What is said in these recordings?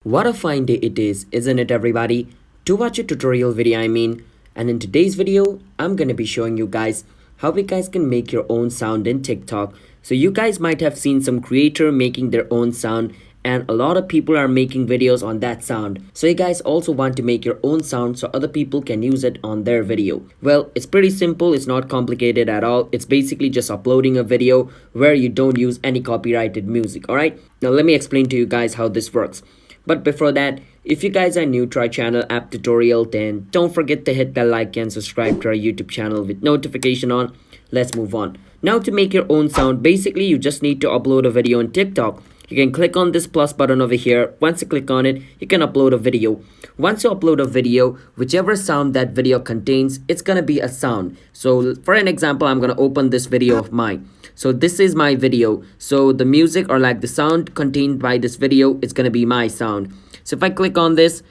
What a fine day it is, isn't it everybody? To watch a tutorial video and in today's video, I'm gonna be showing you guys how you guys can make your own sound in TikTok. So you guys might have seen some creator making their own sound and a lot of people are making videos on that sound. So you guys also want to make your own sound so other people can use it on their video. Well, it's pretty simple, it's not complicated at all. It's basically just uploading a video where you don't use any copyrighted music, alright? Now let me explain to you guys how this works. But before that, if you guys are new to our channel App Tutorial, then don't forget to hit that like and subscribe to our YouTube channel with notification on. Let's move on. Now to make your own sound, basically you just need to upload a video on TikTok. You can click on this plus button over here. Once you click on it, you can upload a video. Once you upload a video, whichever sound that video contains, it's gonna be a sound. So for an example, I'm gonna open this video of mine. So this is my video. So the music or like the sound contained by this video is gonna be my sound. So if I click on this,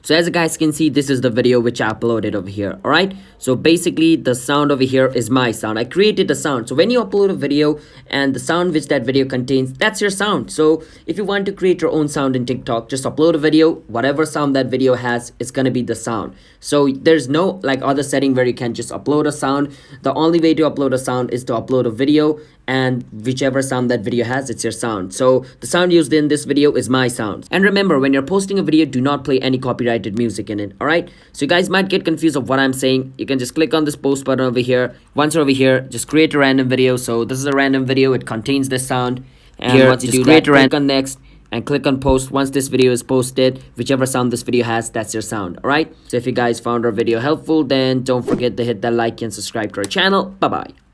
so as you guys can see, this is the video which I uploaded over here, alright? So basically the sound over here is my sound. I created the sound. So when you upload a video and the sound which that video contains, that's your sound. So if you want to create your own sound in TikTok, just upload a video. Whatever sound that video has, it's gonna be the sound. So there's no like other setting where you can just upload a sound. The only way to upload a sound is to upload a video, and whichever sound that video has, it's your sound. So the sound used in this video is my sound. And remember, when you're posting a video, do not play any copyrighted music in it, alright? So you guys might get confused of what I'm saying. You can just click on this post button over here. Once you're over here, just create a random video. So this is a random video, it contains this sound. And here, once you do that, click on next and click on post. Once this video is posted, whichever sound this video has, that's your sound, alright? So if you guys found our video helpful, then don't forget to hit that like and subscribe to our channel. Bye bye.